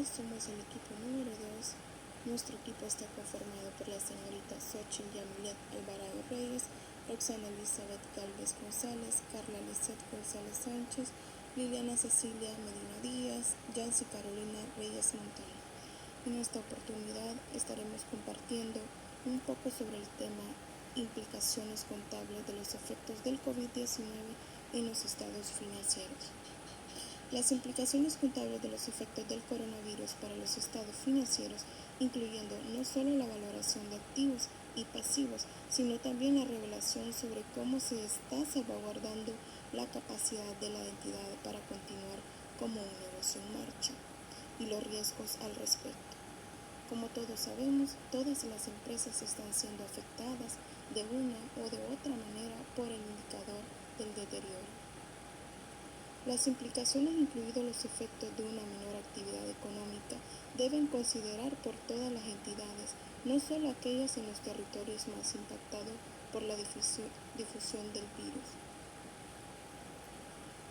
somos el equipo número 2. Nuestro equipo está conformado por la señorita Xochitl Yamilet Alvarado Reyes, Roxana Elizabeth Galvez González, Carla Lisset González Sánchez, Liliana Cecilia Medina Díaz, Yancy Carolina Reyes Montaño. En esta oportunidad estaremos compartiendo un poco sobre el tema implicaciones contables de los efectos del COVID-19 en los estados financieros. Las implicaciones contables de los efectos del coronavirus para los estados financieros, incluyendo no solo la valoración de activos y pasivos, sino también la revelación sobre cómo se está salvaguardando la capacidad de la entidad para continuar como un negocio en marcha y los riesgos al respecto. Como todos sabemos, todas las empresas están siendo afectadas de una o de otra manera por el indicador del deterioro. Las implicaciones, incluidos los efectos de una menor actividad económica, deben considerar por todas las entidades, no solo aquellas en los territorios más impactados por la difusión del virus.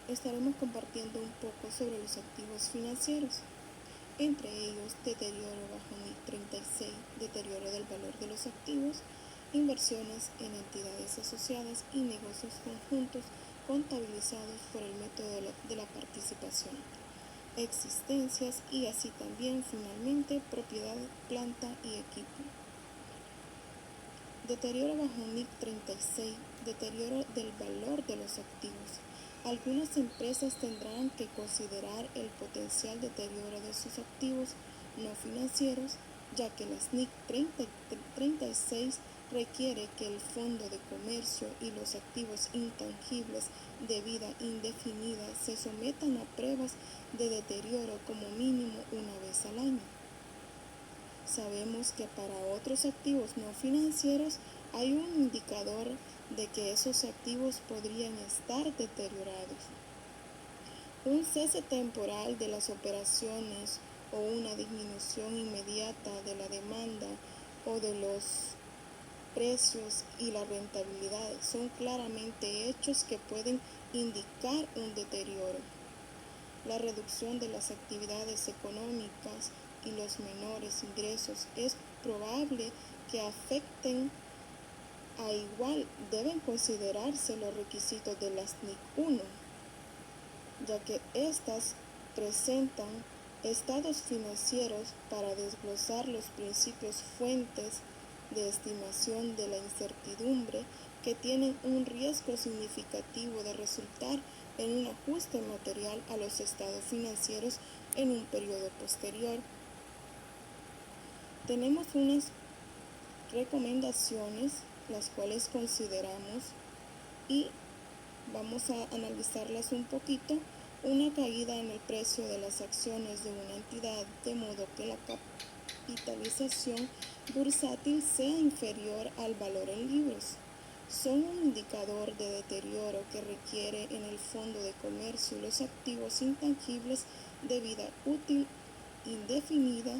Estaremos compartiendo un poco sobre los activos financieros, entre ellos deterioro bajo NIC 36, deterioro del valor de los activos, inversiones en entidades asociadas y negocios conjuntos contabilizados por el método de la participación, existencias y así también finalmente propiedad, planta y equipo. Deterioro bajo NIC 36, deterioro del valor de los activos. Algunas empresas tendrán que considerar el potencial deterioro de sus activos no financieros, ya que las NIC 36 requiere que el fondo de comercio y los activos intangibles de vida indefinida se sometan a pruebas de deterioro como mínimo una vez al año. Sabemos que para otros activos no financieros hay un indicador de que esos activos podrían estar deteriorados. Un cese temporal de las operaciones o una disminución inmediata de la demanda o de los precios y la rentabilidad son claramente hechos que pueden indicar un deterioro. La reducción de las actividades económicas y los menores ingresos es probable que afecten a igual. Deben considerarse los requisitos de las NIC 1, ya que éstas presentan estados financieros para desglosar los principios fuentes de estimación de la incertidumbre que tienen un riesgo significativo de resultar en un ajuste material a los estados financieros en un periodo posterior. Tenemos unas recomendaciones las cuales consideramos y vamos a analizarlas un poquito. Una caída en el precio de las acciones de una entidad, de modo que la capitalización bursátil sea inferior al valor en libros, son un indicador de deterioro que requiere en el fondo de comercio los activos intangibles de vida útil indefinida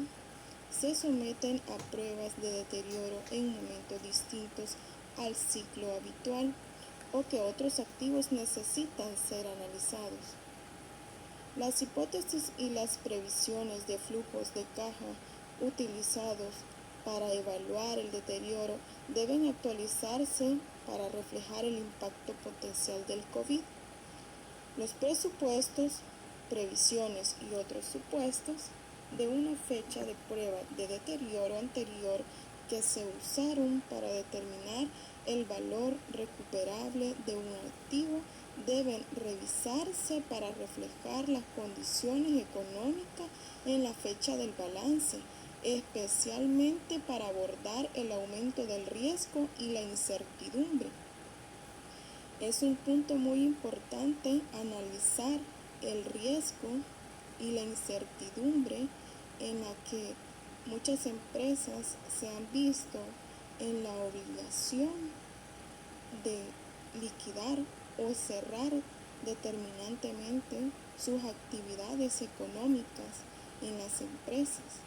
se someten a pruebas de deterioro en momentos distintos al ciclo habitual o que otros activos necesitan ser analizados. Las hipótesis y las previsiones de flujos de caja utilizados para evaluar el deterioro deben actualizarse para reflejar el impacto potencial del COVID. Los presupuestos, previsiones y otros supuestos de una fecha de prueba de deterioro anterior que se usaron para determinar el valor recuperable de un activo deben revisarse para reflejar las condiciones económicas en la fecha del balance, especialmente para abordar el aumento del riesgo y la incertidumbre. Es un punto muy importante analizar el riesgo y la incertidumbre en la que muchas empresas se han visto en la obligación de liquidar o cerrar determinantemente sus actividades económicas en las empresas.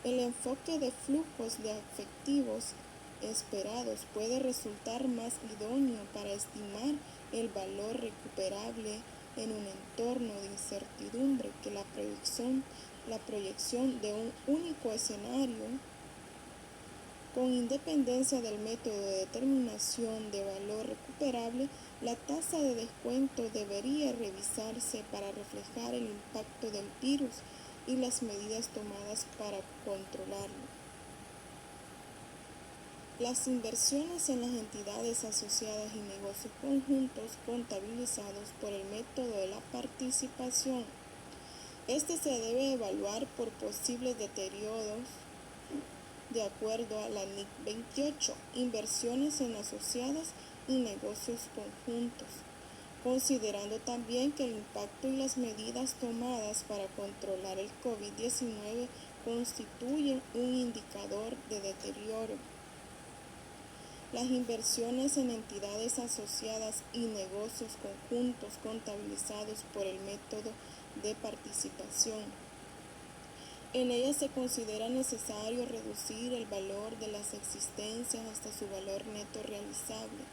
El enfoque de flujos de efectivos esperados puede resultar más idóneo para estimar el valor recuperable en un entorno de incertidumbre que la proyección de un único escenario, con independencia del método de determinación de valor recuperable, la tasa de descuento debería revisarse para reflejar el impacto del virus y las medidas tomadas para controlarlo. Las inversiones en las entidades asociadas y negocios conjuntos contabilizados por el método de la participación. Este se debe evaluar por posibles deterioros de acuerdo a la NIC 28, inversiones en asociadas y negocios conjuntos, considerando también que el impacto y las medidas tomadas para controlar el COVID-19 constituyen un indicador de deterioro. Las inversiones en entidades asociadas y negocios conjuntos contabilizados por el método de participación. En ellas se considera necesario reducir el valor de las existencias hasta su valor neto realizable.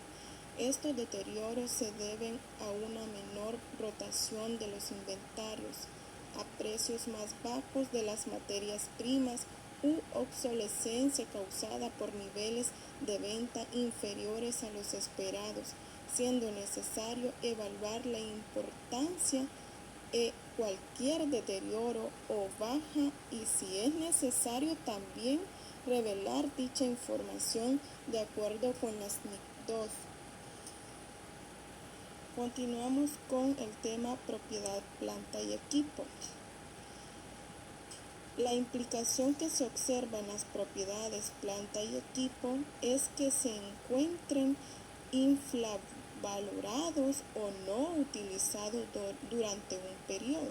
Estos deterioros se deben a una menor rotación de los inventarios, a precios más bajos de las materias primas u obsolescencia causada por niveles de venta inferiores a los esperados, siendo necesario evaluar la importancia de cualquier deterioro o baja y, si es necesario, también revelar dicha información de acuerdo con las NIC 2. Continuamos con el tema propiedad, planta y equipo. La implicación que se observa en las propiedades, planta y equipo es que se encuentren infravalorados o no utilizados durante un periodo.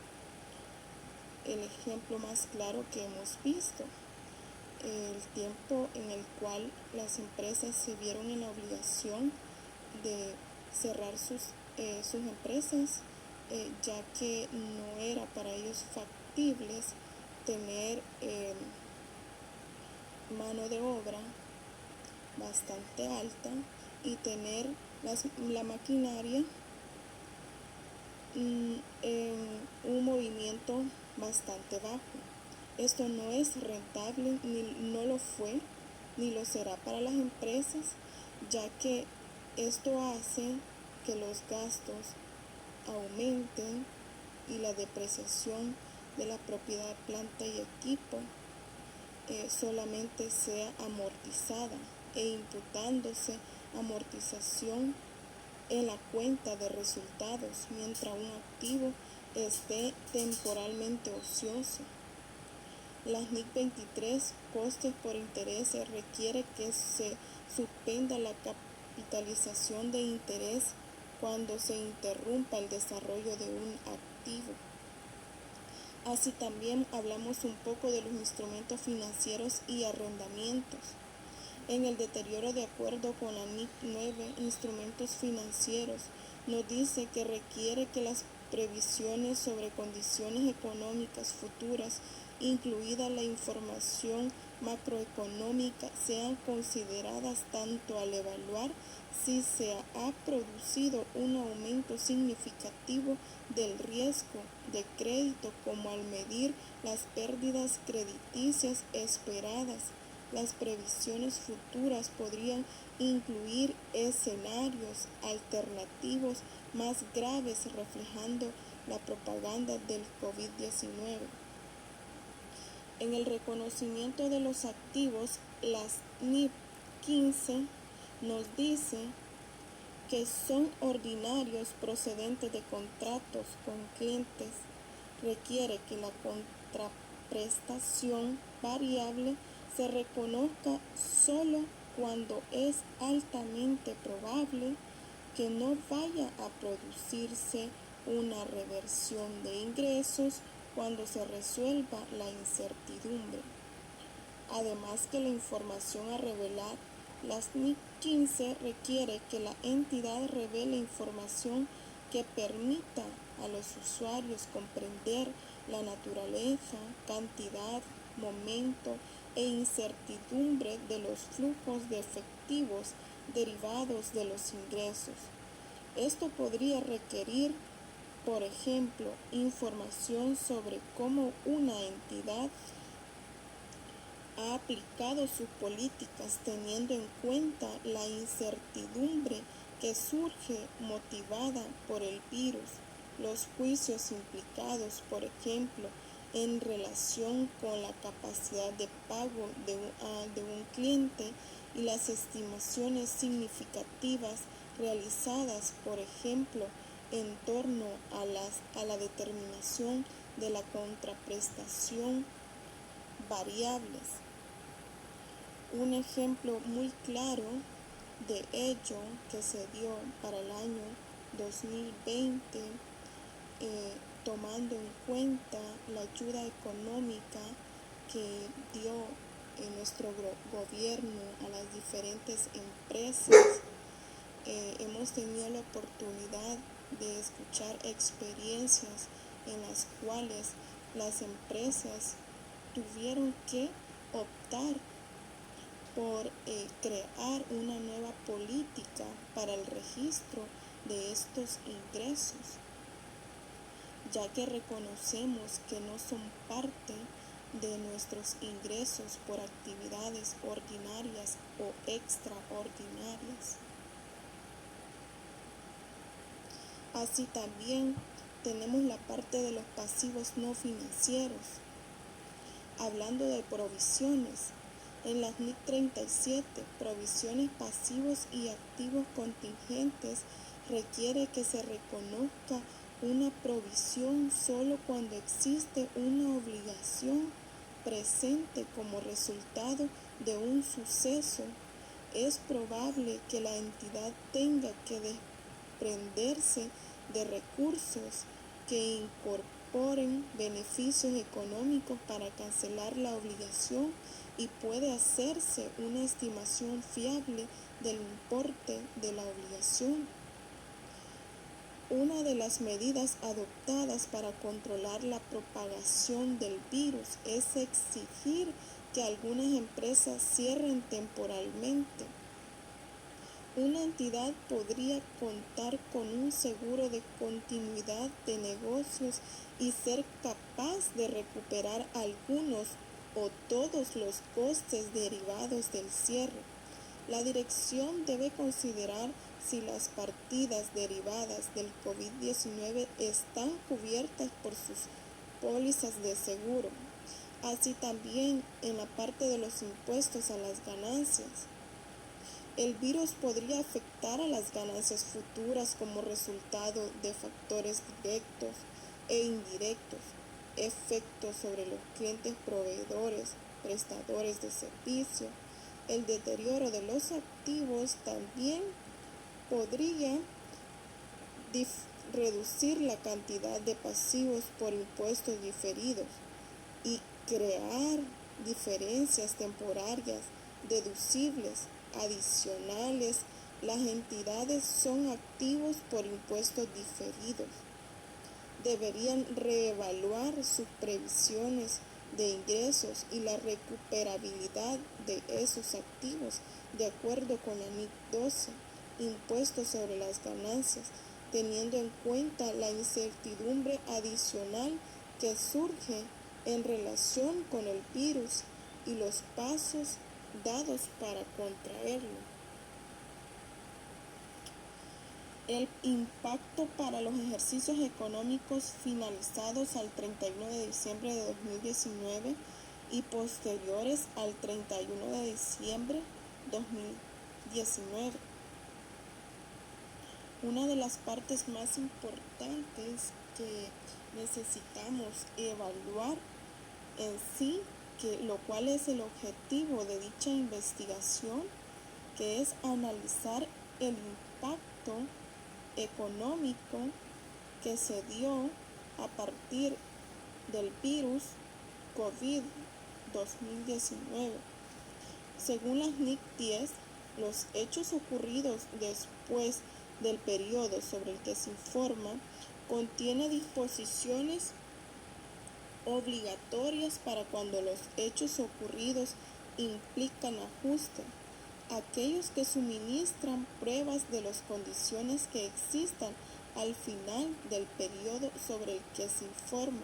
El ejemplo más claro que hemos visto, el tiempo en el cual las empresas se vieron en la obligación de cerrar sus empresas, ya que no era para ellos factibles tener mano de obra bastante alta y tener la maquinaria en un movimiento bastante bajo. Esto no es rentable, no lo fue, ni lo será para las empresas, ya que esto hace que los gastos aumenten y la depreciación de la propiedad, planta y equipo solamente sea amortizada e imputándose amortización en la cuenta de resultados mientras un activo esté temporalmente ocioso. Las NIC 23, costes por intereses, requiere que se suspenda la capitalización de interés cuando se interrumpa el desarrollo de un activo. Así también hablamos un poco de los instrumentos financieros y arrendamientos. En el deterioro, de acuerdo con la NIC 9, instrumentos financieros, nos dice que requiere que las previsiones sobre condiciones económicas futuras, incluida la información macroeconómica, sean consideradas tanto al evaluar si se ha producido un aumento significativo del riesgo de crédito como al medir las pérdidas crediticias esperadas. Las previsiones futuras podrían incluir escenarios alternativos más graves reflejando la propaganda del COVID-19. En el reconocimiento de los activos, las NIC 15 nos dice que son ordinarios procedentes de contratos con clientes. Requiere que la contraprestación variable se reconozca solo cuando es altamente probable que no vaya a producirse una reversión de ingresos cuando se resuelva la incertidumbre. Además que la información a revelar, las NIC 15 requiere que la entidad revele información que permita a los usuarios comprender la naturaleza, cantidad, momento e incertidumbre de los flujos de efectivos derivados de los ingresos. Esto podría requerir Por ejemplo, información sobre cómo una entidad ha aplicado sus políticas teniendo en cuenta la incertidumbre que surge motivada por el virus, los juicios implicados, por ejemplo, en relación con la capacidad de pago de un cliente y las estimaciones significativas realizadas, por ejemplo, en torno a la determinación de la contraprestación variables. Un ejemplo muy claro de ello que se dio para el año 2020, tomando en cuenta la ayuda económica que dio nuestro gobierno a las diferentes empresas. Hemos tenido la oportunidad de escuchar experiencias en las cuales las empresas tuvieron que optar por crear una nueva política para el registro de estos ingresos, ya que reconocemos que no son parte de nuestros ingresos por actividades ordinarias o extraordinarias. Así también tenemos la parte de los pasivos no financieros. Hablando de provisiones, en las NIC 37, provisiones pasivos y activos contingentes requiere que se reconozca una provisión solo cuando existe una obligación presente como resultado de un suceso. Es probable que la entidad tenga que desprenderse de recursos que incorporen beneficios económicos para cancelar la obligación y puede hacerse una estimación fiable del importe de la obligación. Una de las medidas adoptadas para controlar la propagación del virus es exigir que algunas empresas cierren temporalmente. Una entidad podría contar con un seguro de continuidad de negocios y ser capaz de recuperar algunos o todos los costes derivados del cierre. La dirección debe considerar si las partidas derivadas del COVID-19 están cubiertas por sus pólizas de seguro, así también en la parte de los impuestos a las ganancias. El virus podría afectar a las ganancias futuras como resultado de factores directos e indirectos, efectos sobre los clientes proveedores, prestadores de servicio. El deterioro de los activos también podría reducir la cantidad de pasivos por impuestos diferidos y crear diferencias temporarias deducibles adicionales. Las entidades son activos por impuestos diferidos. Deberían reevaluar sus previsiones de ingresos y la recuperabilidad de esos activos de acuerdo con la NIC 12, impuestos sobre las ganancias, teniendo en cuenta la incertidumbre adicional que surge en relación con el virus y los pasos dados para contraerlo. El impacto para los ejercicios económicos finalizados al 31 de diciembre de 2019 y posteriores al 31 de diciembre de 2019. Una de las partes más importantes que necesitamos evaluar en sí, lo cual es el objetivo de dicha investigación, que es analizar el impacto económico que se dio a partir del virus COVID-2019. Según las NIC 10, los hechos ocurridos después del periodo sobre el que se informa contiene disposiciones obligatorias para cuando los hechos ocurridos implican ajuste. Aquellos que suministran pruebas de las condiciones que existan al final del periodo sobre el que se informa,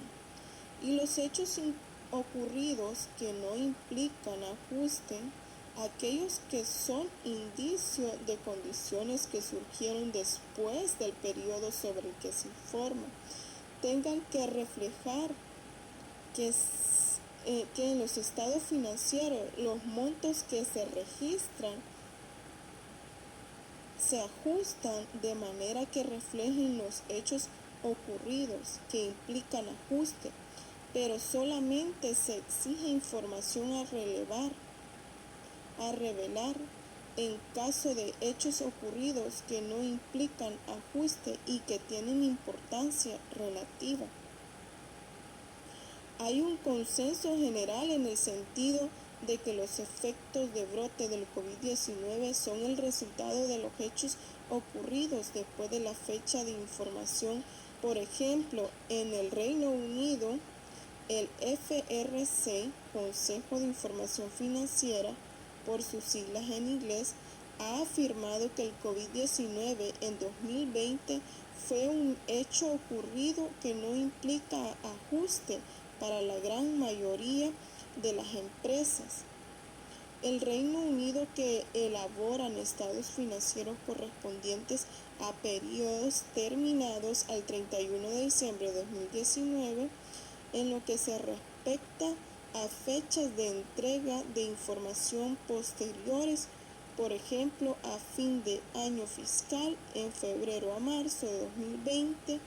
y los hechos ocurridos que no implican ajuste, aquellos que son indicio de condiciones que surgieron después del periodo sobre el que se informa, tengan que reflejar que en los estados financieros los montos que se registran se ajustan de manera que reflejen los hechos ocurridos que implican ajuste, pero solamente se exige información a revelar en caso de hechos ocurridos que no implican ajuste y que tienen importancia relativa. Hay un consenso general en el sentido de que los efectos de brote del COVID-19 son el resultado de los hechos ocurridos después de la fecha de información. Por ejemplo, en el Reino Unido, el FRC, Consejo de Información Financiera, por sus siglas en inglés, ha afirmado que el COVID-19 en 2020 fue un hecho ocurrido que no implica ajuste para la gran mayoría de las empresas. El Reino Unido, que elaboran estados financieros correspondientes a periodos terminados al 31 de diciembre de 2019, en lo que se respecta a fechas de entrega de información posteriores, por ejemplo, a fin de año fiscal en febrero a marzo de 2020,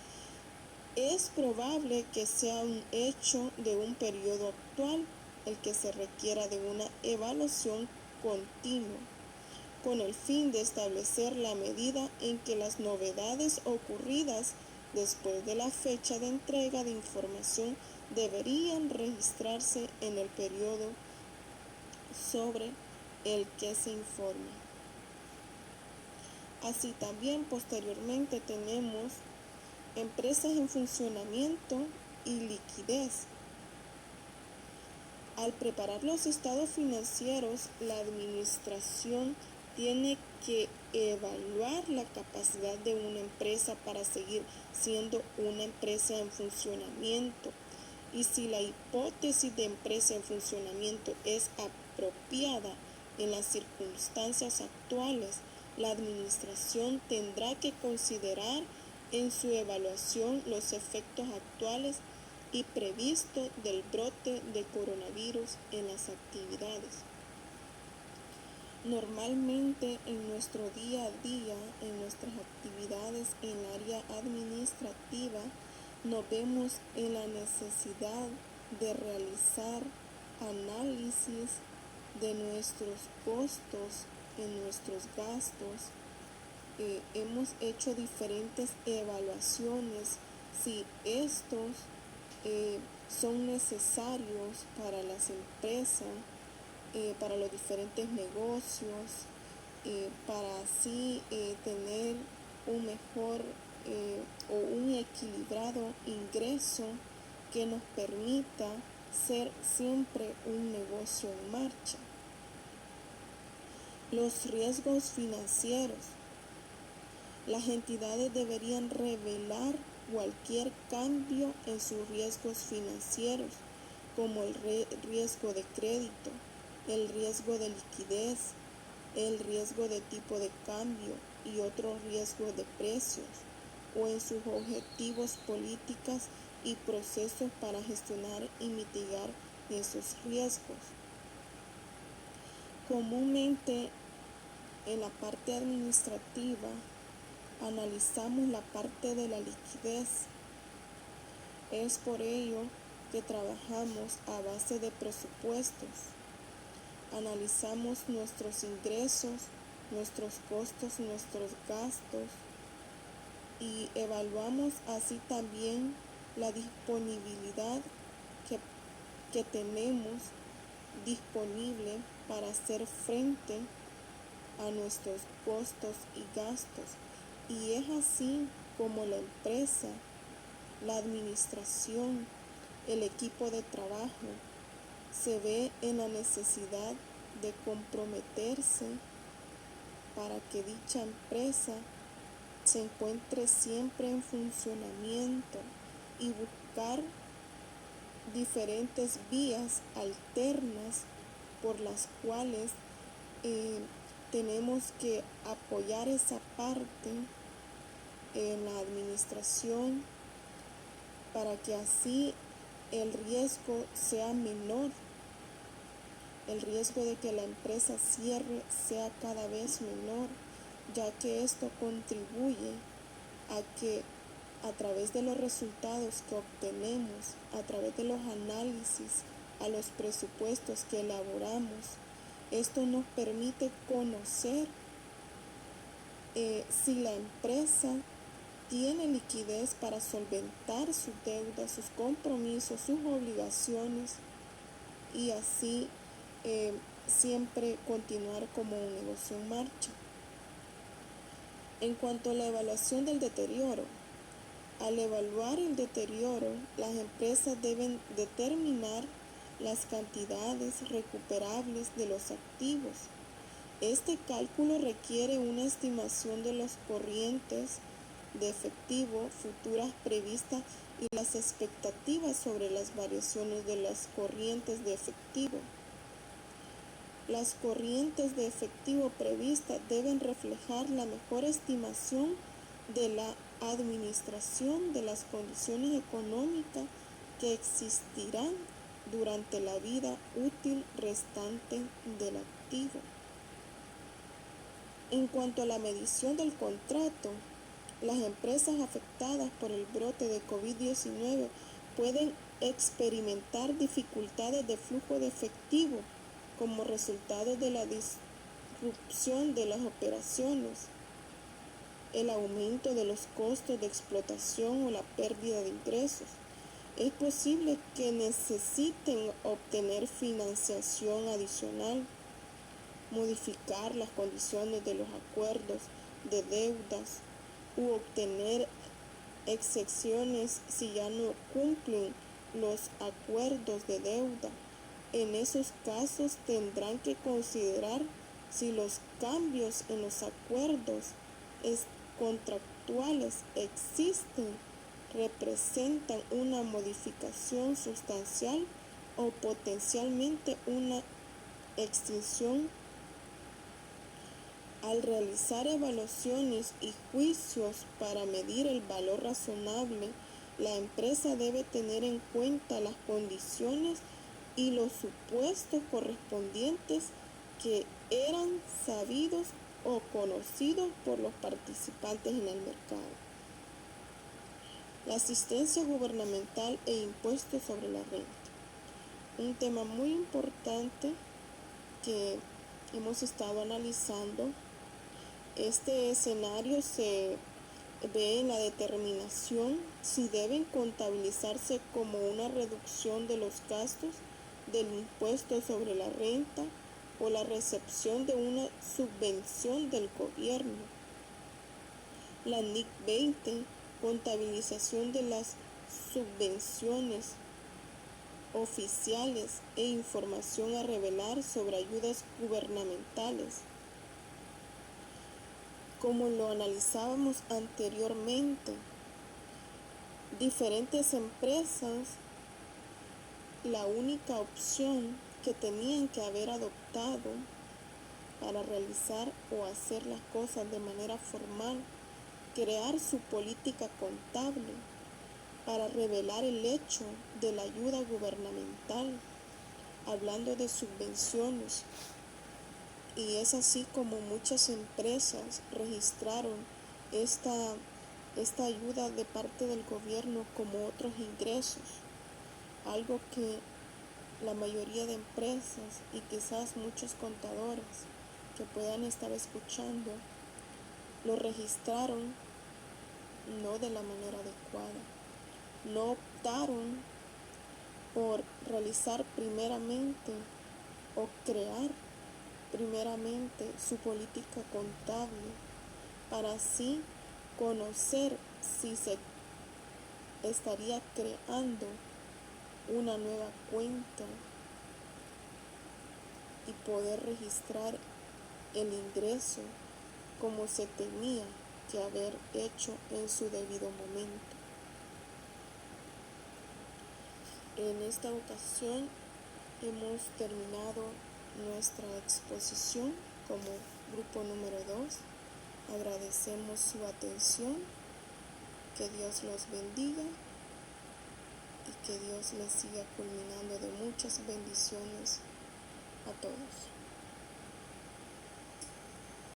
es probable que sea un hecho de un periodo actual el que se requiera de una evaluación continua, con el fin de establecer la medida en que las novedades ocurridas después de la fecha de entrega de información deberían registrarse en el periodo sobre el que se informa. Así también posteriormente tenemos empresas en funcionamiento y liquidez. Al preparar los estados financieros, la administración tiene que evaluar la capacidad de una empresa para seguir siendo una empresa en funcionamiento. Y si la hipótesis de empresa en funcionamiento es apropiada en las circunstancias actuales, la administración tendrá que considerar en su evaluación los efectos actuales y previsto del brote de coronavirus en las actividades. Normalmente en nuestro día a día, en nuestras actividades en el área administrativa, nos vemos en la necesidad de realizar análisis de nuestros costos, en nuestros gastos. Hemos hecho diferentes evaluaciones si estos son necesarios para las empresas, para los diferentes negocios, para así tener un mejor o un equilibrado ingreso que nos permita ser siempre un negocio en marcha. Los riesgos financieros. Las entidades deberían revelar cualquier cambio en sus riesgos financieros, como el riesgo de crédito, el riesgo de liquidez, el riesgo de tipo de cambio y otros riesgos de precios, o en sus objetivos, políticas y procesos para gestionar y mitigar esos riesgos. Comúnmente en la parte administrativa analizamos la parte de la liquidez. Es por ello que trabajamos a base de presupuestos. Analizamos nuestros ingresos, nuestros costos, nuestros gastos y evaluamos así también la disponibilidad que tenemos disponible para hacer frente a nuestros costos y gastos. Y es así como la empresa, la administración, el equipo de trabajo se ve en la necesidad de comprometerse para que dicha empresa se encuentre siempre en funcionamiento y buscar diferentes vías alternas por las cuales tenemos que apoyar esa parte en la administración para que así el riesgo sea menor, el riesgo de que la empresa cierre sea cada vez menor, ya que esto contribuye a que a través de los resultados que obtenemos, a través de los análisis, a los presupuestos que elaboramos, esto nos permite conocer si la empresa tiene liquidez para solventar sus deudas, sus compromisos, sus obligaciones y así siempre continuar como un negocio en marcha. En cuanto a la evaluación del deterioro, al evaluar el deterioro, las empresas deben determinar las cantidades recuperables de los activos. Este cálculo requiere una estimación de los corrientes de efectivo futuras previstas y las expectativas sobre las variaciones de las corrientes de efectivo. Las corrientes de efectivo previstas deben reflejar la mejor estimación de la administración de las condiciones económicas que existirán durante la vida útil restante del activo. En cuanto a la medición del contrato, las empresas afectadas por el brote de COVID-19 pueden experimentar dificultades de flujo de efectivo como resultado de la disrupción de las operaciones, el aumento de los costos de explotación o la pérdida de ingresos. Es posible que necesiten obtener financiación adicional, modificar las condiciones de los acuerdos de deudas u obtener excepciones si ya no cumplen los acuerdos de deuda. En esos casos tendrán que considerar si los cambios en los acuerdos contractuales existen, representan una modificación sustancial o potencialmente una extinción. Al realizar evaluaciones y juicios para medir el valor razonable, la empresa debe tener en cuenta las condiciones y los supuestos correspondientes que eran sabidos o conocidos por los participantes en el mercado. La asistencia gubernamental e impuestos sobre la renta. Un tema muy importante que hemos estado analizando. Este escenario se ve en la determinación si deben contabilizarse como una reducción de los gastos del impuesto sobre la renta o la recepción de una subvención del gobierno. La NIC 20, contabilización de las subvenciones oficiales e información a revelar sobre ayudas gubernamentales. Como lo analizábamos anteriormente, diferentes empresas, la única opción que tenían que haber adoptado para realizar o hacer las cosas de manera formal, crear su política contable para revelar el hecho de la ayuda gubernamental, hablando de subvenciones. Y es así como muchas empresas registraron esta ayuda de parte del gobierno como otros ingresos, algo que la mayoría de empresas y quizás muchos contadores que puedan estar escuchando lo registraron no de la manera adecuada, no optaron por realizar primeramente o crear primeramente su política contable para así conocer si se estaría creando una nueva cuenta y poder registrar el ingreso como se tenía que haber hecho en su debido momento. En esta ocasión hemos terminado nuestra exposición como grupo número 2. Agradecemos su atención, que Dios los bendiga y que Dios les siga culminando de muchas bendiciones a todos.